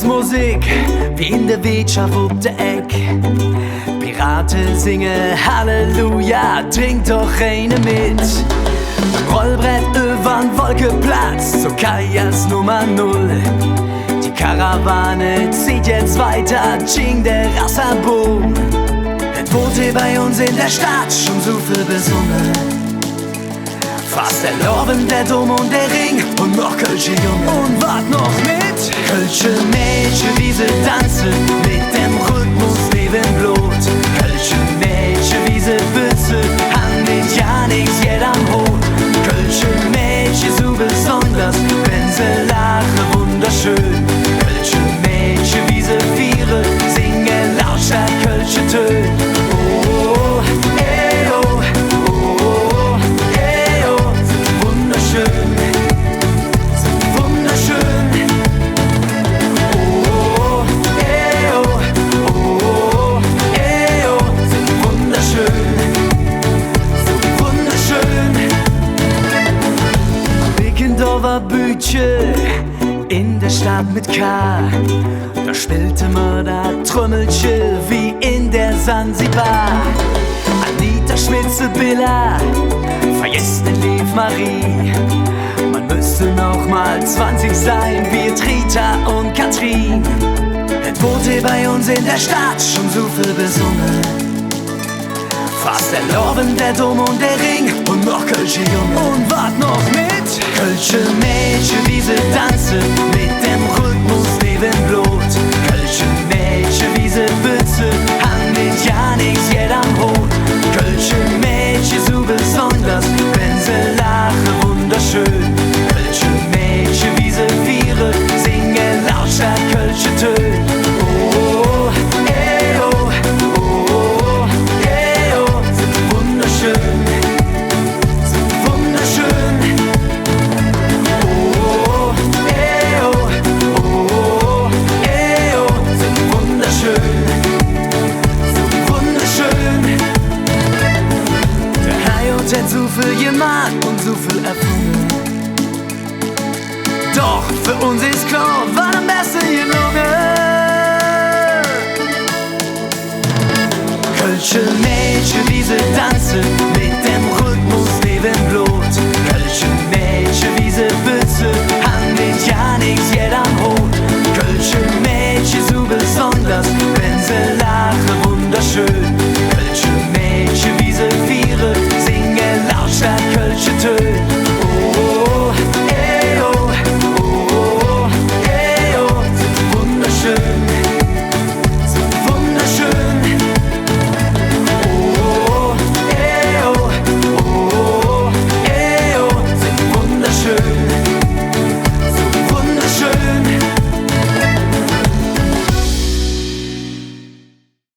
Musik, wie in der Wirtschaft auf der Eck. Piraten singen Halleluja, trink doch eine mit. Rollbrett übern Wolkeplatz, so Kajas Nummer 0. Die Karawane zieht jetzt weiter, Ching der Rassaboom. Es wurde bei uns in der Stadt schon so viel besungen. Fast der Lorben, der Dom und der Ring und noch Kölsche Junge. Und wart noch mit Kölsche Mädchen, wie sie tanzen, mit dem Rhythmus neben Blut. Kölsche Mädchen, wie sie Bütze, haben mit ja nix jeder am Hut. Kölsche Mädchen, so besonders, wenn sie lachen, wunderschön. Kölsche Mädchen, wie sie viere, singen lauter Kölsche Töne. Oh, ey, oh, oh, ey, oh, so wunderschön, so wunderschön. Oh, ey, oh, oh, ey, oh, so wunderschön, so wunderschön. Wickendorfer Bütche in der Stadt mit K. Da spielte man da Trommelchen wie in der Sansibar. Anita Schmitze-Billa, vergesst den Lief Marie. Man müsste noch mal 20 sein wie Rita und Katrin. Es wurde bei uns in der Stadt schon so viel besungen. Fast der Lorben, der Dom und der Ring und noch Kölsche Junge. Und wart noch mit Kölsche Mädchen, wie sie tanzen, mit dem Rhythmus neben Blut. Kölsche Mädchen, wie sie Bütze, haben mit ja nix jeder am Hut. Kölsche Mädchen, so besonders, wenn sie lachen, wunderschön. Kölsche Mädchen, wie sie viere, singen lauter Kölsche Töne. Oh, ey, oh, oh, ey, oh, so wunderschön, so wunderschön. Oh, ey, oh, oh, ey, oh, so wunderschön, so wunderschön. Der Heimat hat so viel gemacht und so viel erfunden. Doch für uns ist klar, war am besten gelungen. Kölsche Mädchen, wie sie tanzen, mit dem Rhythmus neben Blut.